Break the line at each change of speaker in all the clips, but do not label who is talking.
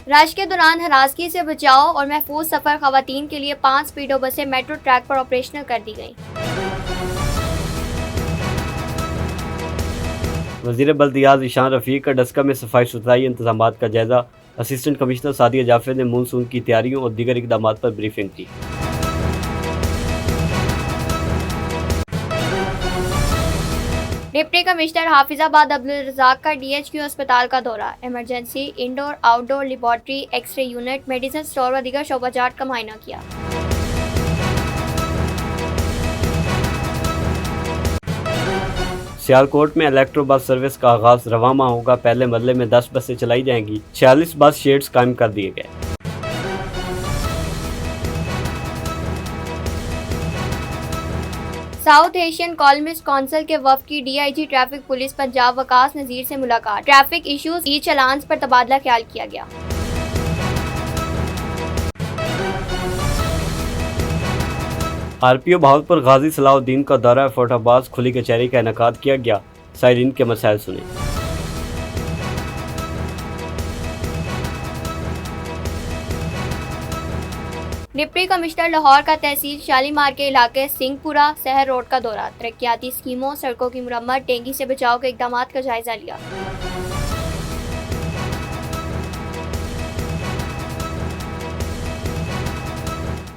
رش کے دوران ہراسگی سے بچاؤ اور محفوظ سفر خواتین کے لیے 5 اسپیڈو بسیں میٹرو ٹریک پر آپریشنل کر دی گئیں۔
وزیر بلدیات ذیشان رفیق کا ڈسکہ میں صفائی ستھرائی انتظامات کا جائزہ۔ اسسٹنٹ کمشنر سعدیہ جعفر نے مونسون کی تیاریوں اور دیگر اقدامات پر بریفنگ کی۔
Deputy commissioner Hafizabad Abdulrazzaq کا DHQ اسپتال کا دورہ۔ Emergency, indoor outdoor laboratory, X ray unit, medicine store و دیگر شعبہ جات کا معائنہ کیا۔
سیالکوٹ میں الیکٹرو بس سروس کا آغاز رواں ماہ ہوگا۔ پہلے مرحلے میں 10 بسیں چلائی جائیں گی۔ 46 بس شیڈز قائم کر دیے گئے۔
ساؤتھ ایشین کالمسٹ کونسل کے وفد کی DIG ٹریفک پولیس پنجاب وقاص نذیر سے ملاقات۔ ٹریفک ایشوز، ای چلانز پر تبادلہ خیال کیا گیا۔
RPO بہاولپور غازی صلاح الدین کا دورہ۔ فورٹ عباس کھلی کچہری کا انعقاد کیا گیا۔ سائرین کے مسائل سنے۔
ڈپٹی کمشنر لاہور کا تحصیل شالیمار کے علاقے سنگھ پورہ سہر روڈ کا دورہ۔ ترقیاتی اسکیموں، سڑکوں کی مرمت، ڈینگی سے بچاؤ کے اقدامات کا جائزہ لیا۔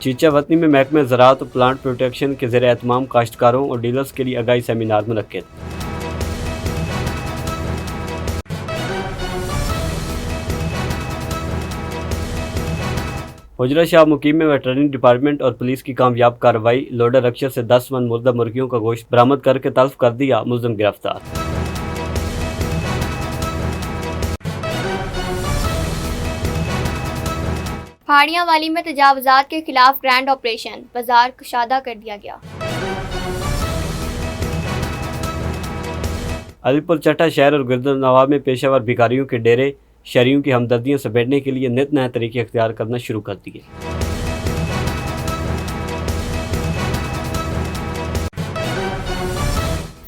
چیچا وطنی میں محکمہ زراعت اور پلانٹ پروٹیکشن کے زیر اہتمام کاشتکاروں اور ڈیلرز کے لیے آگاہی سیمینار منعقد۔ حجرہ شاہ مقیم میں ویٹرنری ڈپارٹمنٹ اور پولیس کی کامیاب کارروائی۔ لوڈر رکشہ سے 10 من مردہ مرغیوں کا گوشت برآمد کر کے تلف کر دیا۔ ملزم گرفتار۔
پہاڑیاں والی میں تجاوزات کے خلاف گرینڈ آپریشن۔ بازار کشادہ کر دیا گیا۔
علی پور چٹا شہر اور گردنواں میں پیشہ ور بھکاریوں کے ڈیرے شہریوں کی ہمدردیاں سمیٹنے کے لیے نت نئے طریقے اختیار کرنا شروع کر دیے۔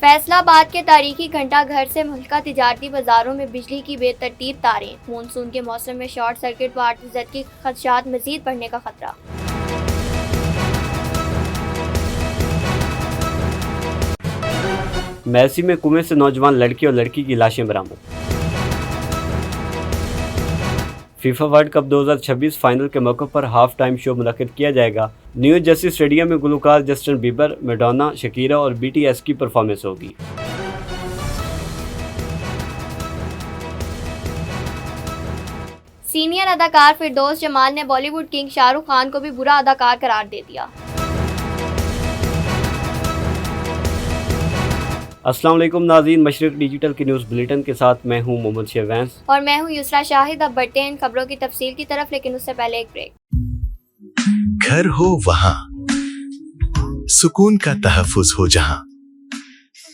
فیصل آباد کے تاریخی گھنٹہ گھر سے ملکہ تجارتی بازاروں میں بجلی کی بے ترتیب تاریں۔ مونسون کے موسم میں شارٹ سرکٹ و آتش زد کی خدشات مزید بڑھنے کا خطرہ۔
میسی میں کنویں سے نوجوان لڑکی اور لڑکی کی لاشیں برآمد۔ فیفا ورلڈ کپ 2026 فائنل کے موقع پر ہاف ٹائم شو منعقد کیا جائے گا۔ نیو جرسی اسٹیڈیم میں گلوکار جسٹن بیبر، میڈونا، شکیرا اور BTS کی پرفارمنس ہوگی۔
سینئر اداکار فردوس جمال نے بالی ووڈ کنگ شاہ رخ خان کو بھی برا اداکار قرار دے دیا۔
السلام علیکم ناظرین، مشرق ڈیجیٹل کی نیوز بلیٹن کے ساتھ میں ہوں محمد شہوینس
اور میں ہوں یسرا شاہد۔ اب بڑھتے ہیں ان خبروں کی تفصیل کی طرف، لیکن اس سے پہلے ایک بریک۔
گھر ہو وہاں سکون کا تحفظ ہو جہاں،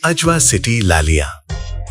اجوا سٹی لالیاں۔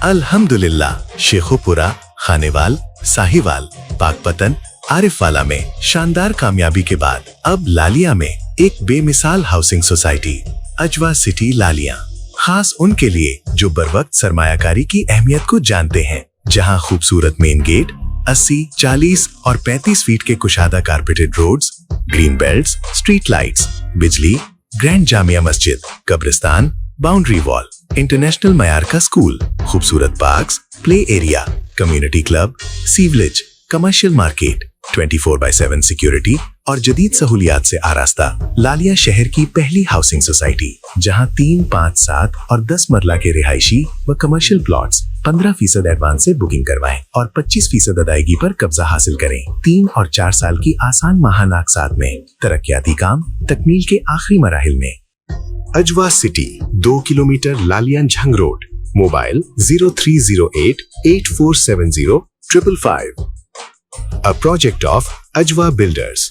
الحمدللہ شیخو پورہ، خانیوال، ساہیوال، پاک پتن، عارف والا میں شاندار کامیابی کے بعد اب لالیاں میں ایک بے مثال ہاؤسنگ سوسائٹی اجوا سٹی لالیاں، خاص ان کے لیے جو بر وقت سرمایہ کاری کی اہمیت کو جانتے ہیں، جہاں خوبصورت مین گیٹ، 80، 40 اور 35 فیٹ کے کشادہ carpeted roads, green belts, street lights, بجلی، گرینڈ جامعہ مسجد، قبرستان، باؤنڈری وال، انٹرنیشنل معیار کا اسکول، خوبصورت parks, play area, community club, sewerage, commercial market, 24/7 security اور جدید سہولیات سے آراستہ لالیہ شہر کی پہلی ہاؤسنگ سوسائٹی، جہاں 3، 5، 7 اور 10 مرلہ کے رہائشی و کمرشل پلاٹس 15% ایڈوانس سے بکنگ کروائیں اور 25% ادائیگی پر قبضہ حاصل کریں۔ 3 اور 4 سال کی آسان ماہانہ اقساط میں ترقیاتی کام تکمیل کے آخری مراحل میں۔ Ajwa city, 2 kilometre Lalian Jhang road, mobile 0308 8470 555۔ A project of Ajwa Builders۔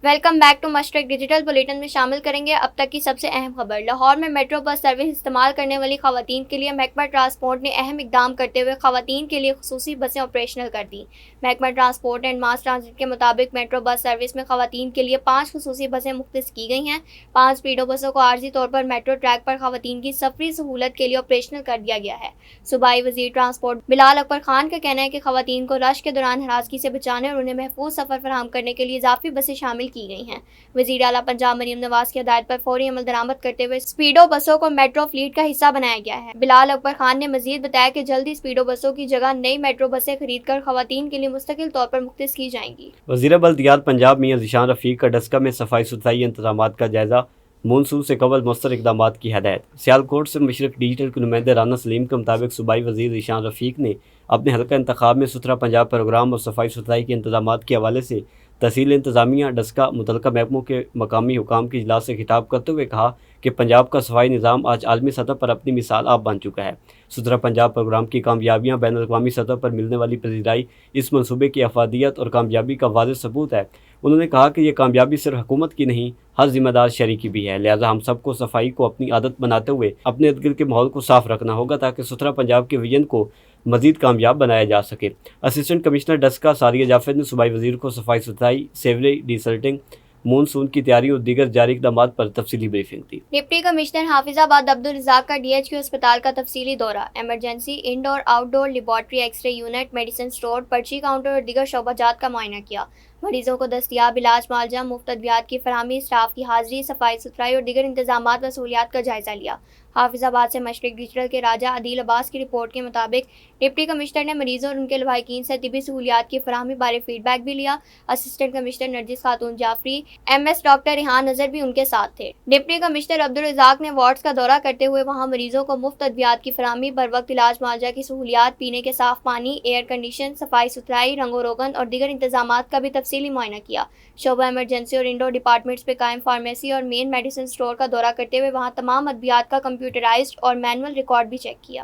Welcome back to Mashriq digital bulletin میں شامل کریں گے اب تک کی سب سے اہم خبر۔ لاہور میں میٹرو بس سروس استعمال کرنے والی خواتین کے لیے محکمہ ٹرانسپورٹ نے اہم اقدام کرتے ہوئے خواتین کے لیے خصوصی بسیں آپریشنل کر دیں۔ محکمہ ٹرانسپورٹ اینڈ ماس ٹرانزٹ کے مطابق میٹرو بس سروس میں خواتین کے لیے 5 خصوصی بسیں مختص کی گئی ہیں۔ 5 اسپیڈو بسوں کو عارضی طور پر میٹرو ٹریک پر خواتین کی سفری سہولت کے لیے آپریشنل کر دیا گیا ہے۔ صوبائی وزیر ٹرانسپورٹ بلال اکبر خان کا کہنا ہے کہ خواتین کو رش کے دوران ہراسگی سے بچانے اور انہیں محفوظ سفر فراہم کرنے کے لیے اضافی بسیں شامل کی گئی ہیں۔ وزیر اعلیٰ پنجاب مریم نواز کی ہدایت پر فوری عمل درآمد کرتے ہوئے اسپیڈو بسوں کو میٹرو فلیٹ کا حصہ بنایا گیا ہے۔ بلال اکبر خان نے مزید بتایا کہ جلد ہی اسپیڈو بسوں کی جگہ نئی میٹرو بسیں خرید کر خواتین کے لیے مستقل طور پر مختص کی جائیں گی۔
وزیر بلدیات پنجاب میاں ذیشان رفیق کا ڈسکہ میں صفائی ستھرائی انتظامات کا جائزہ، مونسون سے قبل مؤثر اقدامات کی ہدایت۔ سیالکوٹ سے مشرق ڈیجیٹل کے نمائندے رانا سلیم کے مطابق صوبائی وزیر ذیشان رفیق نے اپنے حلقہ انتخاب میں ستھرا پنجاب پروگرام اور صفائی ستھرائی کے انتظامات کے حوالے سے تحصیل انتظامیہ ڈسکہ متعلقہ محکموں کے مقامی حکام کے اجلاس سے خطاب کرتے ہوئے کہا کہ پنجاب کا صفائی نظام آج عالمی سطح پر اپنی مثال آپ بن چکا ہے۔ ستھرا پنجاب پروگرام کی کامیابیاں بین الاقوامی سطح پر ملنے والی پذیرائی اس منصوبے کی افادیت اور کامیابی کا واضح ثبوت ہے۔ انہوں نے کہا کہ یہ کامیابی صرف حکومت کی نہیں، ہر ذمہ دار شہری کی بھی ہے، لہٰذا ہم سب کو صفائی کو اپنی عادت بناتے ہوئے اپنے ارد گرد کے ماحول کو صاف رکھنا ہوگا تاکہ ستھرا پنجاب کے ویژن کو مزید کامیاب بنایا جا سکے۔ اسسٹنٹ کمشنر ڈسکہ ساریہ جعفر نے صوبائی وزیر کو صفائی ستھرائی، سیوریج ڈی سلٹنگ، مونسون کی تیاریوں اور دیگر جاری اقدامات پر تفصیلی بریفنگ دی۔
Deputy commissioner Hafizabad Abdulrazzaq کا DHQ اسپتال کا تفصیلی دورہ۔ Emergency, indoor outdoor laboratory, X ray unit, medicine store, پرچی کاؤنٹر اور دیگر شعبہ جات کا معائنہ کیا۔ مریضوں کو دستیاب علاج معالجہ، مفت ادویات کی فراہمی، اسٹاف کی حاضری، صفائی ستھرائی اور دیگر انتظامات و سہولیات کا جائزہ لیا۔ حافظ آباد سے مشرق ڈیجیٹل کے راجہ عدیل عباس کی رپورٹ کے مطابق ڈپٹی کمشنر نے مریضوں اور ان کے لواحقین سے طبی سہولیات کی فراہمی بارے فیڈ بیک بھی لیا۔ اسسٹنٹ کمشنر نرجس خاتون جعفری، MS ڈاکٹر ریحان نظر بھی ان کے ساتھ تھے۔ ڈپٹی کمشنر عبدالرزاق نے وارڈز کا دورہ کرتے ہوئے وہاں مریضوں کو مفت ادویات کی فراہمی، بروقت علاج معالجہ کی سہولیات، پینے کے صاف پانی، ایئر کنڈیشن، صفائی ستھرائی، رنگ و روغن اور دیگر انتظامات کا بھی تفصیلی معائنہ کیا۔ شعبہ ایمرجنسی اور انڈور ڈپارٹمنٹس پہ قائم فارمیسی اور مین میڈیسن سٹور کا دورہ کرتے ہوئے وہاں تمام ادویات کا کمپیوٹرائزڈ اور مینول ریکارڈ بھی چیک کیا۔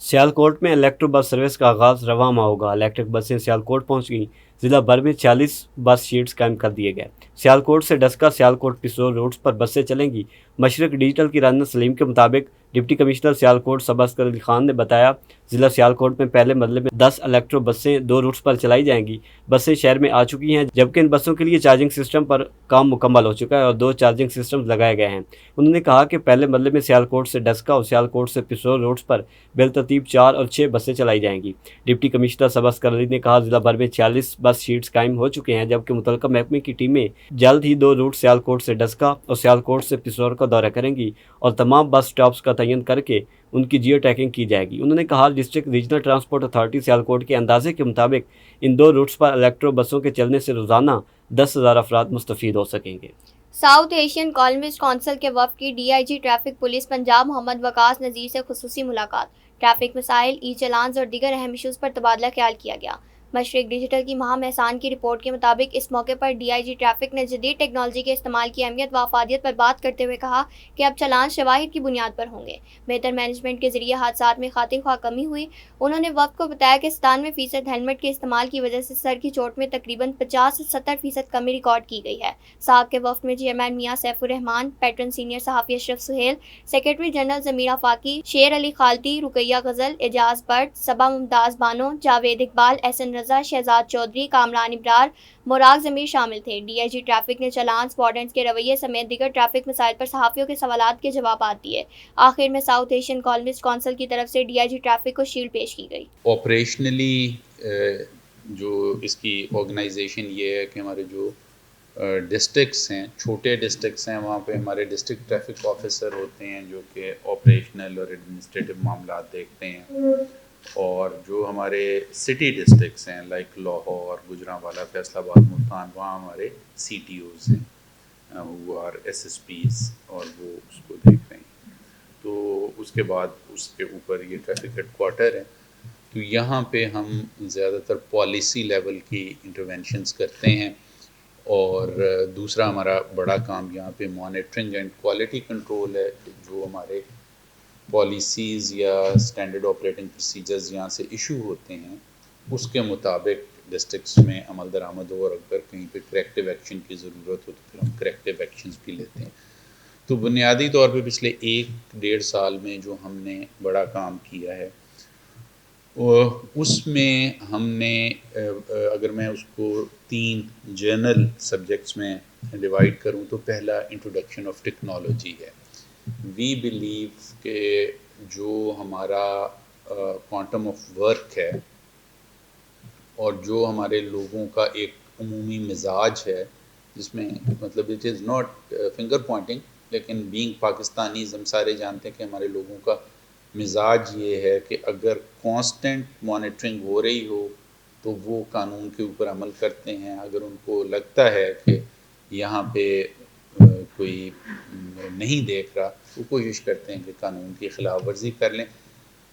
سیالکوٹ میں الیکٹرک بس سروس کا آغاز رواں ماہ ہوگا۔ الیکٹرک بسیں سیالکوٹ پہنچ گئیں۔ ضلع بھر میں 40 بس شیڈز قائم کر دیے گئے۔ سیالکوٹ سے ڈسکہ، سیالکوٹ پسور روٹس پر بسیں چلیں گی۔ مشرق ڈیجیٹل کی رانا سلیم کے مطابق ڈپٹی کمشنر سیالکوٹ سبا اسکر علی خان نے بتایا ضلع سیالکوٹ میں پہلے مرحلے میں 10 الیکٹرو بسیں 2 روٹس پر چلائی جائیں گی۔ بسیں شہر میں آ چکی ہیں جبکہ ان بسوں کے لیے چارجنگ سسٹم پر کام مکمل ہو چکا ہے اور 2 چارجنگ سسٹمز لگائے گئے ہیں۔ انہوں نے کہا کہ پہلے مرحلے میں سیالکوٹ سے ڈسکہ اور سیالکوٹ سے پسور روٹس پر بالترتیب 4 اور 6 بسیں چلائی جائیں گی۔ ڈپٹی کمشنر سبا اسکر علی نے کہا ضلع بھر میں 40 بس شیڈز قائم ہو چکے ہیں جبکہ متعلقہ محکمے کی ٹیمیں جلد ہی 2 روٹ سیالکوٹ سے ڈسکہ اور سیالکوٹ سے پسور کا دورہ کریں گی اور تمام بس سٹاپس کا تعین کر کے ان کی جیو ٹیکنگ کی جائے گی۔ انہوں نے کہا district regional transport authority Sialkot کے اندازے کے مطابق ان 2 روٹس پر الیکٹرو بسوں کے چلنے سے روزانہ 10,000 افراد مستفید ہو سکیں گے۔
ساؤتھ ایشین کالمسٹ کونسل کے وفد کی DIG ٹریفک پولیس پنجاب محمد وقاص نذیر سے خصوصی ملاقات۔ ٹریفک مسائل، ای چلانز اور دیگر اہم ایشوز پر تبادلہ خیال کیا گیا۔ مشرق ڈیجیٹل کی مہم احسان کی رپورٹ کے مطابق اس موقع پر DIG ٹریفک نے جدید ٹیکنالوجی کے استعمال کی اہمیت و افادیت پر بات کرتے ہوئے کہا کہ اب چلان شواہد کی بنیاد پر ہوں گے۔ بہتر مینجمنٹ کے ذریعے حادثات میں خاطر خواہ کمی ہوئی۔ انہوں نے وفد کو بتایا کہ 97% ہیلمٹ کے استعمال کی وجہ سے سر کی چوٹ میں تقریباً 50 سے 70% کمی ریکارڈ کی گئی ہے۔ ساکھ کے وفد میں چیئرمین میاں سیف الرحمان، پیٹرن سینئر صحافی اشرف سہیل، سیکریٹری جنرل ضمیر آفاقی، شیر علی خالدی، رقیہ غزل، اعجاز بٹ، صبا ممتاز بانو، جاوید اقبال، احسن رضا، شہزاد چودھری، کامران ابرار، مراغ ضمیر شامل تھے۔ DIG ٹریفک نے چلانس، وارڈنٹس کے رویے سمیت دیگر ٹریفک مسائل پر صحافیوں کے سوالات کے جوابات دیے۔ آخر میں ساؤتھ ایشین کالمسٹ کونسل کی طرف سے DIG ٹریفک کو شیلڈ پیش کی گئی۔
آپریشنلی جو اس کی آرگنائزیشن یہ ہے کہ ہمارے جو ڈسٹرکٹس ہیں، چھوٹے ڈسٹرکٹس ہیں، وہاں پہ ہمارے ڈسٹرکٹ ٹریفک آفیسر ہوتے ہیں جو کہ آپریشنل اور ایڈمنسٹریٹو معاملات دیکھتے ہیں، اور جو ہمارے سٹی ڈسٹرکٹس ہیں لائک لاہور، گجرانوالہ، فیصل آباد، ملتان، وہاں ہمارے CTOs ہیں وہ آر SSPs اور وہ اس کو دیکھ رہے ہیں۔ تو اس کے بعد اس کے اوپر یہ ٹریفک ہیڈ کوارٹر ہے، تو یہاں پہ ہم زیادہ تر پالیسی لیول کی انٹرونشنز کرتے ہیں، اور دوسرا ہمارا بڑا کام یہاں پہ مانیٹرنگ اینڈ کوالٹی کنٹرول ہے، جو ہمارے پالیسیز یا اسٹینڈرڈ آپریٹنگ پروسیجرز یہاں سے ایشو ہوتے ہیں اس کے مطابق ڈسٹرکٹس میں عمل درآمد ہو، اور اگر کہیں پہ کریکٹیو ایکشن کی ضرورت ہو تو پھر ہم کریکٹیو ایکشنز بھی لیتے ہیں. تو بنیادی طور پہ پچھلے 1-1.5 سال میں جو ہم نے بڑا کام کیا ہے اس میں ہم نے اگر میں اس کو 3 جنرل سبجیکٹس میں ڈیوائڈ کروں تو پہلا انٹروڈکشن آف ٹیکنالوجی ہے. وی بلیو کہ جو ہمارا کوانٹم آف ورک ہے اور جو ہمارے لوگوں کا ایک عمومی مزاج ہے، جس میں مطلب it is not finger pointing, لیکن بینگ پاکستانیز ہم سارے جانتے ہیں کہ ہمارے لوگوں کا مزاج یہ ہے کہ اگر کانسٹنٹ مانیٹرنگ ہو رہی ہو تو وہ قانون کے اوپر عمل کرتے ہیں. اگر ان کو لگتا ہے کہ یہاں پہ کوئی نہیں دیکھ رہا تو کوشش کرتے ہیں کہ قانون کی خلاف ورزی کر لیں.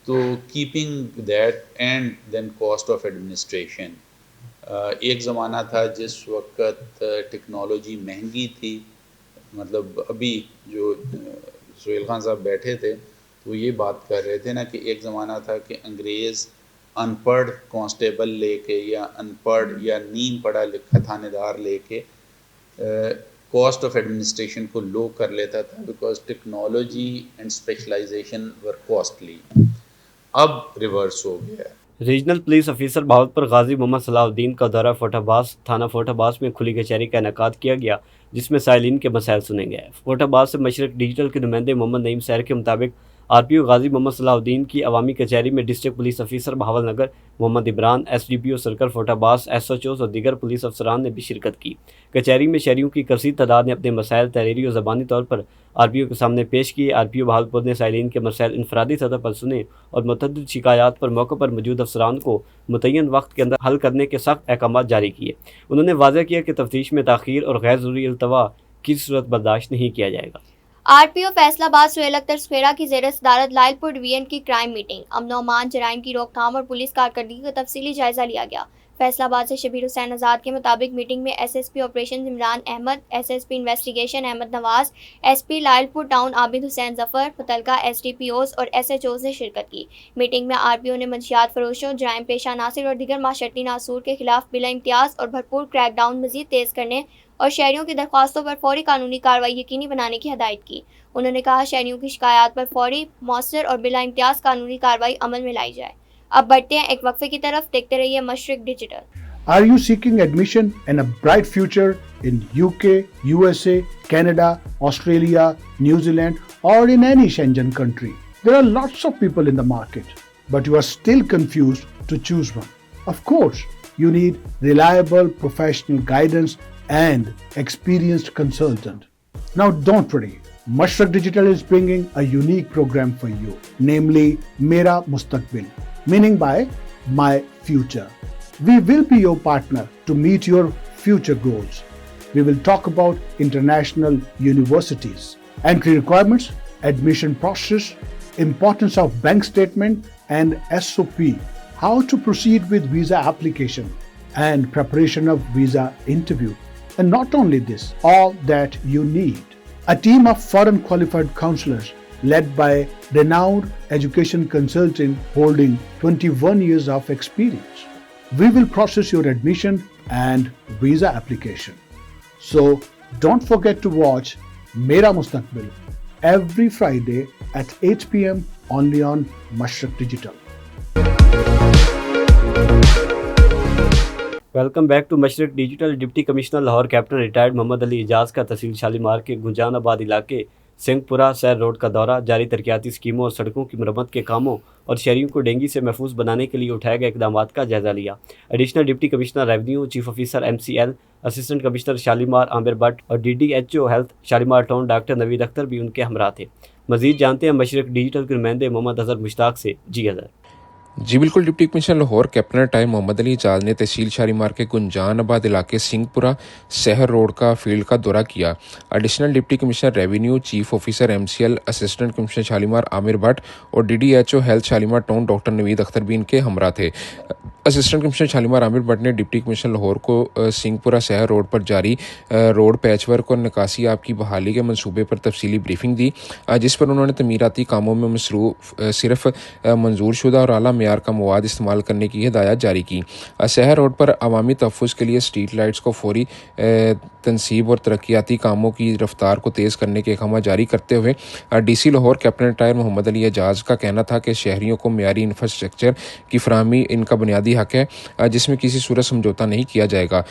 تو keeping that and then cost of administration. ایک زمانہ تھا جس وقت ٹیکنالوجی مہنگی تھی، مطلب ابھی جو سہیل خان صاحب بیٹھے تھے تو یہ بات کر رہے تھے نا کہ ایک زمانہ تھا کہ انگریز ان پڑھ کانسٹیبل لے کے یا ان پڑھ یا نیم پڑھا لکھا تھانے دار لے کے کاسٹ آف ایڈمنسٹریشن کو لو کر لیتا تھا، because technology and specialisation were costly. اب ریورس ہو گیا ہے.
Regional police officer Bahawalpur Ghazi Muhammad Salahuddin کا دورہ فورٹ عباس تھانہ فورٹ عباس میں کھلی کچہری کا انعقاد کیا گیا، جس میں سائلین کے مسائل سنے گئے. فورٹ عباس سے مشرق ڈیجیٹل کے نمائندے محمد نعیم سیر کے مطابق آر پی او غازی محمد صلاح الدین کی عوامی کچہری میں district police officer Bahawalnagar Muhammad Imran, S D P O circle Fort Abbas, S H Os اور دیگر پولیس افسران نے بھی شرکت کی. کچہری میں شہریوں کی کثیر تعداد نے اپنے مسائل تحریری اور زبانی طور پر آر پی او کے سامنے پیش کیے. آر پی او بہاولپور نے سائلین کے مسائل انفرادی سطح پر سنے اور متعدد شکایات پر موقع پر موجود افسران کو متعین وقت کے اندر حل کرنے کے سخت احکامات جاری کیے. انہوں نے واضح کیا کہ تفتیش میں تاخیر اور غیر ضروری التوا کی صورت برداشت نہیں کیا جائے گا.
آر پی او فیصل آباد سہیل اختر سکھیرا کی زیر صدارت لائل پور ڈویژن کی کرائم میٹنگ. امن و امان، جرائم کی روک تھام اور پولیس کارکردگی کا تفصیلی جائزہ لیا گیا. فیصل آباد سے شبیر حسین آزاد کے مطابق میٹنگ میں S S P operation Imran Ahmad, S S P investigation Ahmad Nawaz, S P Lyallpur town Abid Hussain Zafar, متعلقہ ایس ڈی پی اوز اور ایس ایچ اوز نے شرکت کی. میٹنگ میں آر پی او نے منشیات فروشوں، جرائم پیشہ عناصر اور دیگر معاشرتی ناصور کے خلاف بلا امتیاز اور بھرپور کریک ڈاؤن مزید تیز کرنے اور شہریوں کی درخواستوں پر فوری قانونی کارروائی یقینی بنانے کی ہدایت کی. انہوں نے کہا شہریوں کی شکایات پر فوری، مؤثر اور بلا امتیاز قانونی کارروائی عمل میں لائی جائے. اب بڑھتے ہیں ایک وقفے کی طرف. دیکھتے رہیے مشرق digital.
Are you seeking admission and a bright future in UK, USA, Canada, Australia, New Zealand, or in any Schengen country? There are lots of people in the market, but you are still confused to choose one. Of course, you need reliable professional guidance and experienced consultant. Now don't worry. Mashrak Digital is bringing a unique program for you, namely Mera Mustaqbil, meaning by my future. We will be your partner to meet your future goals. We will talk about international universities, entry requirements, admission process, importance of bank statement and SOP, how to proceed with visa application and preparation of visa interview. And not only this, all that you need. A team of foreign qualified counselors led by renowned education consultant holding 21 years of experience. We will process your admission and visa application. So don't forget to watch Mera Mustaqbil every Friday at 8 p.m. only on Mashrak Digital.
Welcome back to Mashriq digital. Deputy commissioner Lahore captain retired Muhammad Ali Ijaz کا تحصیل شالیمار کے گنجان آباد علاقے سنگھ پورہ سیر road کا دورہ. جاری ترقیاتی اسکیموں اور سڑکوں کی مرمت کے کاموں اور شہریوں کو ڈینگی سے محفوظ بنانے کے لیے اٹھائے گئے اقدامات کا جائزہ لیا. Additional deputy commissioner revenue, chief officer M C L, assistant commissioner Shalimar Amir Butt اور D D H O health Shalimar town doctor Naveed Akhtar بھی ان کے ہمراہ تھے. مزید جانتے ہیں مشرق ڈیجیٹل کے نمائندے محمد اظہر مشتاق سے. جی اظہر.
جی بالکل. Deputy commissioner Lahore captain retired Muhammad Ali Ijaz نے تحصیل شالیمار کے گنجان آباد علاقے سنگھ پورہ شہر روڈ کا فیلڈ کا دورہ کیا. Additional deputy commissioner revenue, chief officer M C L, assistant commissioner Shalimar Amir Butt اور D D H O health Shalimar town doctor Naveed Akhtar بھی ان کے ہمراہ تھے. اسسٹنٹ کمشنر شالیمار عامر بٹ نے ڈپٹی کمشنر لاہور کو سنگھ پورہ شہر روڈ پر جاری روڈ پیچ ورک اور نکاسی آب کی بحالی کے منصوبے پر تفصیلی بریفنگ دی، جس پر انہوں نے تعمیراتی کاموں میں مصروف صرف منظور شدہ اور اعلیٰ معیار کا مواد استعمال کرنے کی ہدایت جاری کی۔ شہر روڈ پر عوامی تحفظ کے لیے اسٹریٹ لائٹس کو فوری تنصیب اور ترقیاتی کاموں کی رفتار کو تیز کرنے کے احکامات جاری کرتے ہوئے D C Lahore captain retire Muhammad Ali Ijaz کا کہنا تھا کہ شہریوں کو معیاری انفراسٹرکچر کی فراہمی ان کا بنیادی حق ہے جس میں کسی صورت سمجھوتہ نہیں کیا جائے گا۔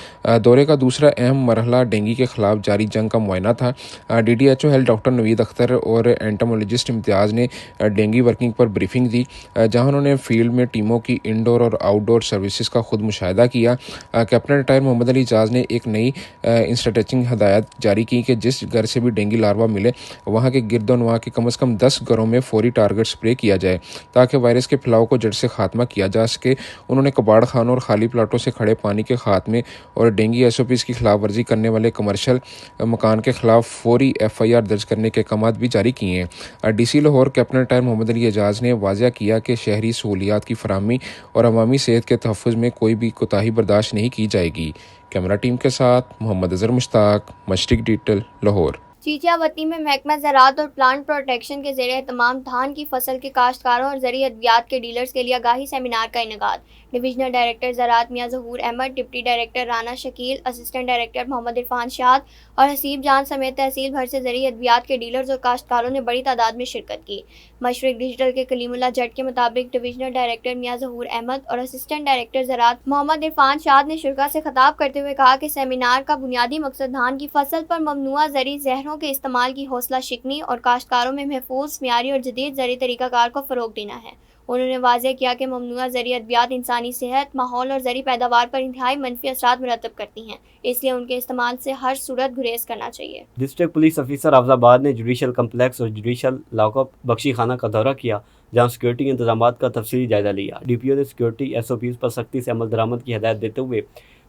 دورے کا دوسرا اہم مرحلہ ڈینگی کے خلاف جاری جنگ کا معائنہ تھا۔ D D H O health doctor Naveed Akhtar اور اینٹامولوجسٹ امتیاز نے ڈینگی ورکنگ پر بریفنگ دی، جہاں انہوں نے فیلڈ میں ٹیموں کی انڈور اور آؤٹ ڈور سروسز کا خود مشاہدہ کیا۔ کیپٹن ریٹائر محمد علی اعجاز نے ایک نئی انسٹرکشن ہدایت جاری کی کہ جس گھر سے بھی ڈینگی لاروا ملے وہاں کے گرد و نواح کے کم از کم 10 گھروں میں فوری ٹارگٹ اسپرے کیا جائے تاکہ وائرس کے پھیلاؤ کو جڑ سے خاتمہ کیا جا سکے۔ انہوں نے کباڑ خانوں اور خالی پلاٹوں سے کھڑے پانی کے خاتمے اور ڈینگی ایس او پیز کی خلاف ورزی کرنے والے کمرشل مکان کے خلاف فوری ایف آئی آر درج کرنے کے احکامات بھی جاری کیے ہیں۔ D C Lahore captain retire Muhammad Ali Ijaz نے واضح کیا کہ شہری سہولیات کی فراہمی اور عوامی صحت کے تحفظ میں کوئی بھی کوتاہی برداشت نہیں کی جائے گی۔ کیمرہ ٹیم کے ساتھ محمد اظہر مشتاق، مشرق ڈیجیٹل، لاہور۔
چیچیا وطنی میں محکمہ زراعت اور پلانٹ پروٹیکشن کے زیر اہتمام دھان کی فصل کے کاشتکاروں اور زرعی ادویات کے ڈیلرز کے لیے آگاہی سیمینار کا انعقاد۔ ڈویژنل ڈائریکٹر زراعت Mian Zahoor Ahmad, deputy director Rana Shakeel, assistant director Muhammad Irfan Shad اور حسیب جان سمیت تحصیل بھر سے زرعی ادویات کے ڈیلرز اور کاشتکاروں نے بڑی تعداد میں شرکت کی۔ مشرق ڈیجیٹل کے کلیم اللہ جٹ کے مطابق ڈویژنل ڈائریکٹر میاں ظہور احمد اور اسسٹنٹ ڈائریکٹر زراعت محمد عرفان شاد نے شرکاء سے خطاب کرتے ہوئے کہا کہ سیمینار کا بنیادی مقصد دھان کی فصل پر ممنوعہ زرعی زہروں کے استعمال کی حوصلہ شکنی اور کاشتکاروں میں محفوظ، معیاری اور جدید زرعی طریقہ کار کو فروغ دینا ہے۔ انہوں نے واضح کیا کہ ممنوعہ زرعی ادویات انسانی صحت، ماحول اور زرعی پیداوار پر انتہائی منفی اثرات مرتب کرتی ہیں، اس لیے ان کے استعمال سے ہر صورت گریز کرنا چاہیے۔
ڈسٹرکٹ پولیس افیسر حافظ آباد نے جوڈیشل کمپلیکس اور جوڈیشل لاک اپ بخشی خانہ کا دورہ کیا، جہاں سیکورٹی انتظامات کا تفصیلی جائزہ لیا۔ ڈی پی او نے سیکورٹی ایس او پیز پر سختی سے عمل درآمد کی ہدایت دیتے ہوئے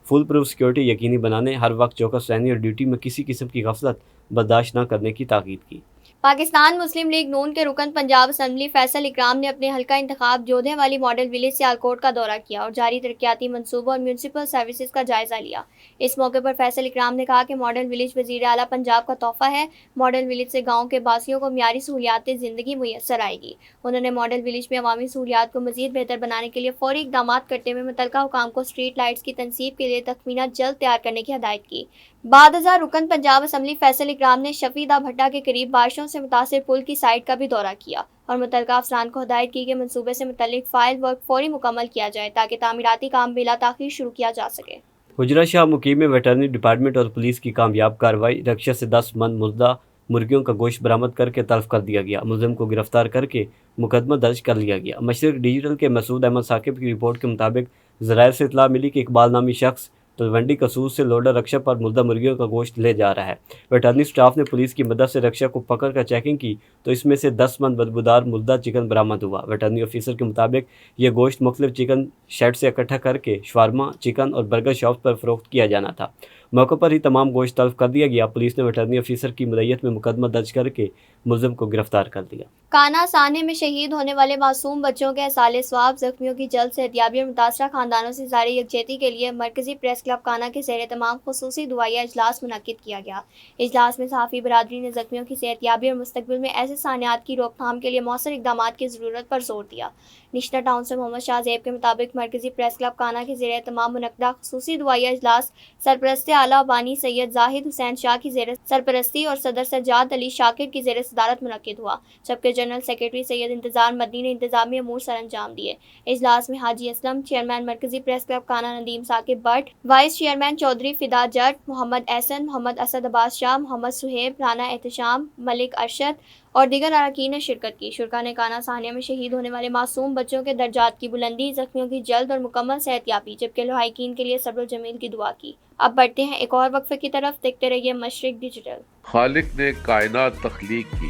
فل پروف سیکورٹی یقینی بنانے، ہر وقت چوکس رہنے اور ڈیوٹی میں کسی قسم کی غفلت برداشت نہ کرنے کی تاکید کی۔
پاکستان مسلم لیگ نون کے رکن پنجاب اسمبلی فیصل اکرام نے اپنے حلقہ انتخاب جودھے والی ماڈل ولیج سیالکوٹ کا دورہ کیا اور جاری ترقیاتی منصوبوں اور میونسپل سروسز کا جائزہ لیا۔ اس موقع پر فیصل اکرام نے کہا کہ ماڈل ولیج وزیر اعلیٰ پنجاب کا تحفہ ہے۔ ماڈل ولیج سے گاؤں کے باسیوں کو معیاری سہولیات زندگی میسر آئے گی۔ انہوں نے ماڈل ولیج میں عوامی سہولیات کو مزید بہتر بنانے کے لیے فوری اقدامات کرتے ہوئے متعلقہ حکام کو اسٹریٹ لائٹس کی تنصیب کے لیے تخمینہ جلد تیار کرنے کی ہدایت کی۔ بعد ازاں رکن پنجاب اسمبلی فیصل اکرام نے شفیع دا بھٹہ کے قریب بارشوں سے متاثر پل کی سائٹ کا بھی دورہ کیا اور متعلقہ افسران کو ہدایت کی کہ منصوبے سے متعلق فائل ورک فوری مکمل کیا جائے تاکہ تعمیراتی کام بلا تاخیر شروع کیا جا سکے۔
حجرہ شاہ مقیم میں ویٹرنری ڈپارٹمنٹ اور پولیس کی کامیاب کارروائی، رکشہ سے 10 من مردہ مرغیوں کا گوشت برآمد کر کے تلف کر دیا گیا، ملزم کو گرفتار کر کے مقدمہ درج کر لیا گیا۔ مشرق ڈیجیٹل کے مسعود احمد ثاقب کی رپورٹ کے مطابق ذرائع سے اطلاع ملی کہ اقبال نامی شخص تلونڈی قصور سے لوڈر رکشہ پر مردہ مرغیوں کا گوشت لے جا رہا ہے۔ ویٹرنری سٹاف نے پولیس کی مدد سے رکشہ کو پکڑ کر چیکنگ کی تو اس میں سے 10 من بدبودار مردہ چکن برآمد ہوا۔ ویٹرنری آفیسر کے مطابق یہ گوشت مختلف چکن شیڈ سے اکٹھا کر کے شوارما، چکن اور برگر شاپس پر فروخت کیا جانا تھا۔ موقع پر ہی تمام گوشت تلف کر دیا گیا۔ پولیس نے ویٹرنری آفیسر کی مدعیت میں مقدمہ درج کر کے ملزم کو گرفتار کر دیا۔
کانا سانحے میں شہید ہونے والے معصوم بچوں کے احصال ثواب، زخمیوں کی جلد صحتیابی اور متاثرہ خاندانوں سے ظاہر یکجہتی کے لیے مرکزی پریس کلب کانا کے زیر اہتمام خصوصی دعائیہ اجلاس منعقد کیا گیا۔ اجلاس میں صحافی برادری نے زخمیوں کی صحتیابی اور مستقبل میں ایسے سانحات کی روک تھام کے لیے مؤثر اقدامات کی ضرورت پر زور دیا۔ نشتر ٹاؤن سے محمد شاہ زیب کے مطابق مرکزی پریس کلب کانا کے زیر اہتمام منعقدہ خصوصی دعائیہ اجلاس سرپرست اعلیٰ بانی سید زاہد حسین شاہ کی زیر سرپرستی اور صدر سجاد علی شاکر کی زیر صدارت منعقد ہوا، جبکہ جنرل سیکرٹری سید انتظار مدنی نے انتظامی امور سر انجام دیے۔ اجلاس میں حاجی اسلم، چیئرمین مرکزی پریس کلب کانا ندیم ثاقب بٹ، وائس چیئرمین چودھری فدا جٹ، محمد احسن، محمد اسد عباس شاہ، محمد سہیب، رانا احتشام، ملک ارشد اور دیگر اراکین نے شرکت کی۔ شرکاء نے کانا سانحہ میں شہید ہونے والے معصوم بچوں کے درجات کی بلندی، زخمیوں کی جلد اور مکمل صحتیابی، جبکہ لواحقین کے لیے صبر و جمیل کی دعا کی۔ اب بڑھتے ہیں ایک اور وقفے کی طرف، دیکھتے رہیے مشرق ڈیجیٹل۔
خالق نے کائنات تخلیق کی،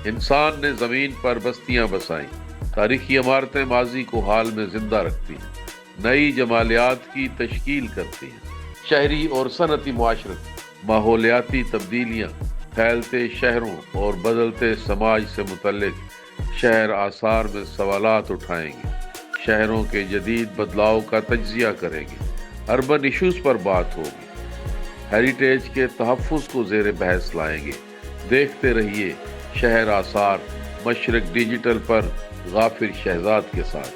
انسان نے زمین پر بستیاں بسائیں، تاریخی عمارتیں ماضی کو حال میں زندہ رکھتی ہیں، نئی جمالیات کی تشکیل کرتی ہیں۔ شہری اور صنعتی معاشرت، ماحولیاتی تبدیلیاں، پھیلتے شہروں اور بدلتے سماج سے متعلق شہر آثار میں سوالات اٹھائیں گے، شہروں کے جدید بدلاؤ کا تجزیہ کریں گے، اربن ایشوز پر بات ہوگی، ہیریٹیج کے تحفظ کو زیر بحث لائیں گے۔ دیکھتے رہیے شہر آثار مشرق ڈیجیٹل پر غافر شہزاد کے ساتھ۔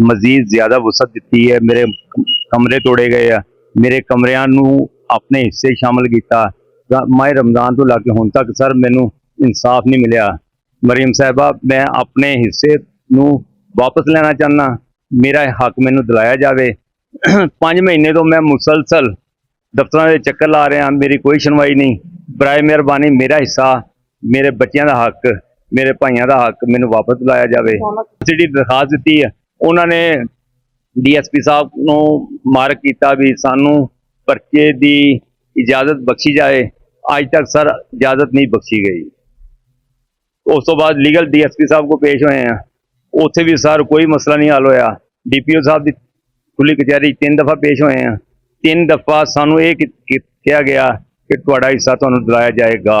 ਮਜ਼ੀਦ ਜ਼ਿਆਦਾ ਵਸਅਤ ਦਿੱਤੀ ਹੈ। ਮੇਰੇ ਕਮਰੇ ਤੋੜੇ ਗਏ ਆ, ਮੇਰੇ ਕਮਰਿਆਂ ਨੂੰ ਆਪਣੇ ਹਿੱਸੇ ਸ਼ਾਮਲ ਕੀਤਾ। ਮਾਹ ਰਮਜ਼ਾਨ ਤੋਂ ਲਾ ਕੇ ਹੁਣ ਤੱਕ ਸਰ ਮੈਨੂੰ ਇਨਸਾਫ ਨਹੀਂ ਮਿਲਿਆ। ਮਰੀਮ ਸਾਹਿਬਾ, ਮੈਂ ਆਪਣੇ ਹਿੱਸੇ ਨੂੰ ਵਾਪਸ ਲੈਣਾ ਚਾਹੁੰਦਾ, ਮੇਰਾ ਹੱਕ ਮੈਨੂੰ ਦਿਲਾਇਆ ਜਾਵੇ। 5 ਮਹੀਨੇ ਤੋਂ ਮੈਂ ਮੁਸਲਸਲ ਦਫ਼ਤਰਾਂ ਦੇ ਚੱਕਰ ਲਾ ਰਿਹਾ, ਮੇਰੀ ਕੋਈ ਸੁਣਵਾਈ ਨਹੀਂ। ਬਰਾਏ ਮਿਹਰਬਾਨੀ ਮੇਰਾ ਹਿੱਸਾ, ਮੇਰੇ ਬੱਚਿਆਂ ਦਾ ਹੱਕ, ਮੇਰੇ ਭਾਈਆਂ ਦਾ ਹੱਕ ਮੈਨੂੰ ਵਾਪਸ ਦਿਲਾਇਆ ਜਾਵੇ। ਜਿਹੜੀ ਦਰਖਾਸਤ ਦਿੱਤੀ ਹੈ, ਉਹਨਾਂ ਨੇ DSP ਸਾਹਿਬ ਨੂੰ ਮਾਰਕ ਕੀਤਾ ਵੀ ਸਾਨੂੰ ਪਰਚੇ ਦੀ ਇਜਾਜ਼ਤ ਬਖਸ਼ੀ ਜਾਏ। ਅੱਜ ਤੱਕ ਸਰ ਇਜਾਜ਼ਤ ਨਹੀਂ ਬਖਸ਼ੀ ਗਈ। ਉਸ ਤੋਂ ਬਾਅਦ ਲੀਗਲ DSP ਸਾਹਿਬ ਕੋ ਪੇਸ਼ ਹੋਏ ਆ, ਉੱਥੇ ਵੀ ਸਰ ਕੋਈ ਮਸਲਾ ਨਹੀਂ ਹੱਲ ਹੋਇਆ। DPO ਸਾਹਿਬ ਦੀ ਖੁੱਲੀ ਕਚਹਿਰੀ 3 ਦਫਾ ਪੇਸ਼ ਹੋਏ ਆ, 3 ਦਫਾ ਸਾਨੂੰ ਇਹ ਕਿਹਾ ਗਿਆ ਕਿ ਤੁਹਾਡਾ ਹਿੱਸਾ ਤੁਹਾਨੂੰ ਦਿਲਾਇਆ ਜਾਏਗਾ,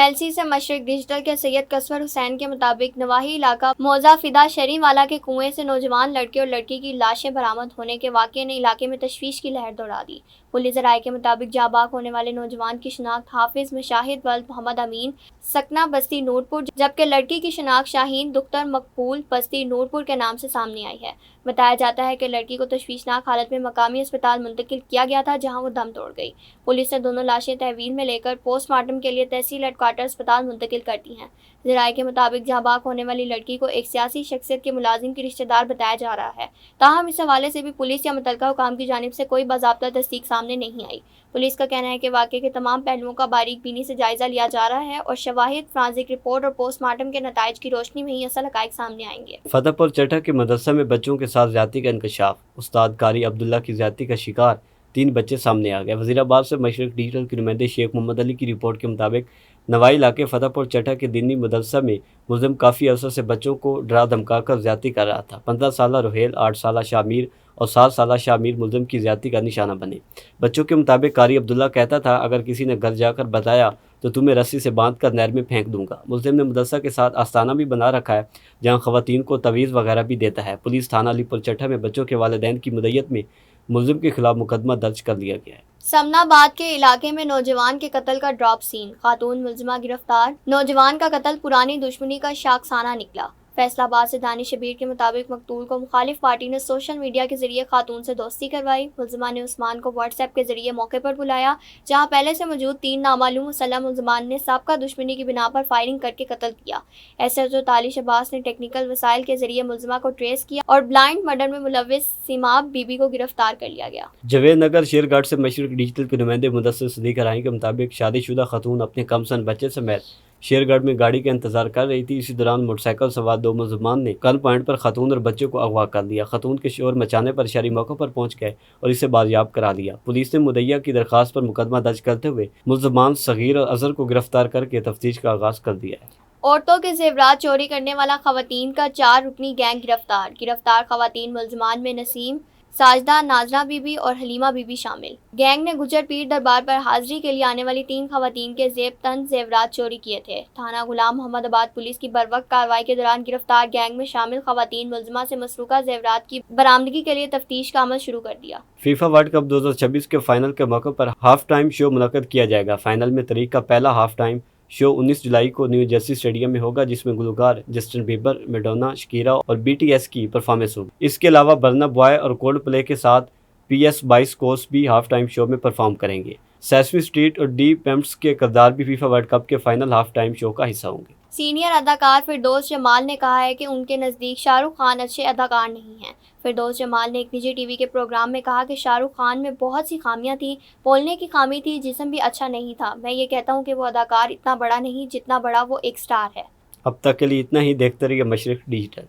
میلسی سے مشرق ڈیجیٹل کے سید کسور حسین کے مطابق نواحی علاقہ موزہ فدا شری والا کے کنویں سے نوجوان لڑکے اور لڑکی کی لاشیں برآمد ہونے کے واقعے نے علاقے میں تشویش کی لہر دوڑا دی۔ پولیس ذرائع کے مطابق جاں بحق ہونے والے نوجوان کی شناخت حافظ مشاہد ولد محمد امین سکنہ بستی نور پور جبکہ لڑکی کی شناخت شاہین دختر مقبول بستی نور پور کے نام سے سامنے آئی ہے۔ بتایا جاتا ہے کہ لڑکی کو تشویشناک حالت میں مقامی اسپتال منتقل کیا گیا تھا جہاں وہ دم توڑ گئی۔ پولیس نے دونوں لاشیں تحویل میں لے کر پوسٹ مارٹم کے لیے تحصیل ہیڈ کوارٹر اسپتال منتقل کر دی ہیں۔ ذرائع کے مطابق جاں بحق ہونے والی لڑکی کو ایک سیاسی شخصیت کے ملازم کی رشتہ دار بتایا جا رہا ہے، تاہم اس حوالے سے بھی پولیس یا متعلقہ حکام کی جانب سے کوئی باضابطہ تصدیق سامنے نہیں آئی۔ پولیس کا کہنا ہے کہ واقعے کے تمام پہلوؤں کا باریک بینی سے جائزہ لیا جا رہا ہے اور شواہد، فرانزک رپورٹ اور پوسٹ مارٹم کے نتائج کی روشنی میں ہی اصل حقائق سامنے آئیں گے۔
فتح پور چٹھا کے مدرسہ میں بچوں کے ساتھ زیادتی کا انکشاف، استاد قاری عبداللہ کی زیادتی کا شکار 3 بچے سامنے آ گئے۔ وزیر آباد سے مشرق ڈیجیٹل کے نمائندے شیخ محمد علی کی رپورٹ کے مطابق نوائی علاقے فتح پور چٹھا کے دینی مدرسہ میں ملزم کافی عرصہ سے بچوں کو ڈرا دھمکا کر زیادتی کر رہا تھا۔ 15 سالہ روہیل، 8 سالہ شامیر اور 7 سالہ شامیر ملزم کی زیادتی کا نشانہ بنے۔ بچوں کے مطابق قاری عبداللہ کہتا تھا اگر کسی نے گھر جا کر بتایا تو تمہیں رسی سے باندھ کر نہر میں پھینک دوں گا۔ ملزم نے مدرسہ کے ساتھ آستانہ بھی بنا رکھا ہے جہاں خواتین کو تویز وغیرہ بھی دیتا ہے۔ پولیس تھانہ علی پور چٹھا میں بچوں کے والدین کی مدعیت میں ملزم کے خلاف مقدمہ درج کر لیا گیا ہے۔
سمنا آباد کے علاقے میں نوجوان کے قتل کا ڈراپ سین، خاتون ملزمہ گرفتار۔ نوجوان کا قتل پرانی دشمنی کا شاخسانہ نکلا۔ فیصل آباد سے دانش شبیر کے مطابق مقتول کو مخالف پارٹی نے سوشل میڈیا کے ذریعے خاتون سے دوستی کروائی۔ ملزمہ نے عثمان کو واٹس ایپ کے ذریعے موقع پر بلایا جہاں پہلے سے موجود 3 نامعلوم مسلح ملزمان نے سابقہ دشمنی کی بنا پر فائرنگ کر کے قتل کیا۔ SHO تالش عباس نے ٹیکنیکل وسائل کے ذریعے ملزمہ کو ٹریس کیا اور بلائنڈ مرڈر میں ملوث سیماب بی بی کو گرفتار کر لیا گیا۔
جاوید نگر شیر گھاٹ سے مشرق ڈیجیٹل کے نمائندے مدثر صدیق راہی کے مطابق شادی شدہ خاتون اپنے کم سن بچے سمیت شیر گڑھ میں گاڑی کا انتظار کر رہی تھی۔ اسی دوران موٹر سائیکل سوار 2 ملزمان نے گن پوائنٹ پر خاتون اور بچے کو اغوا کر لیا۔ خاتون کے شور مچانے پر شہری موقع پر پہنچ گئے اور اسے بازیاب کرا لیا۔ پولیس نے مدعیہ کی درخواست پر مقدمہ درج کرتے ہوئے ملزمان صغیر اور اظہر کو گرفتار کر کے تفتیش کا آغاز کر دیا ہے۔
عورتوں کے زیورات چوری کرنے والا خواتین کا 4 رکنی گینگ گرفتار۔ گرفتار خواتین ملزمان میں نسیم، ساجدہ، ناظرہ بی بی اور حلیمہ بی بی شامل۔ گینگ نے گجر پیر دربار پر حاضری کے لیے آنے والی 3 خواتین کے زیب تن زیورات چوری کیے تھے۔ تھانہ غلام محمد آباد پولیس کی بروقت کارروائی کے دوران گرفتار گینگ میں شامل خواتین ملزمہ سے مسروقہ زیورات کی برآمدگی کے لیے تفتیش کا عمل شروع کر دیا۔
فیفا ورلڈ کپ 2026 کے فائنل کے موقع پر ہاف ٹائم شو منعقد کیا جائے گا۔ فائنل میں تاریخ کا پہلا ہاف ٹائم شو 19 جولائی کو نیو جرسی اسٹیڈیم میں ہوگا جس میں گلوکار جسٹن بیبر، میڈونا، شکیرا اور BTS کی پرفارمنس ہوگی۔ اس کے علاوہ برنا بوائے اور کولڈ پلے کے ساتھ PS22 کورس بھی ہاف ٹائم شو میں پرفارم کریں گے۔ سیسمی اسٹریٹ اور ڈی پیمپٹس کے کردار بھی فیفا ورلڈ کپ کے فائنل ہاف ٹائم شو کا حصہ ہوں گے۔
سینئر اداکار فردوس جمال نے کہا ہے کہ ان کے نزدیک شاہ رخ خان اچھے اداکار نہیں ہیں۔ فردوس جمال نے ایک نجی ٹی وی کے پروگرام میں کہا کہ شاہ رخ خان میں بہت سی خامیاں تھیں، بولنے کی خامی تھی، جسم بھی اچھا نہیں تھا۔ میں یہ کہتا ہوں کہ وہ اداکار اتنا بڑا نہیں جتنا بڑا وہ ایک سٹار ہے۔
اب تک کے لیے اتنا ہی، دیکھتے رہیے مشرق ڈیجیٹل۔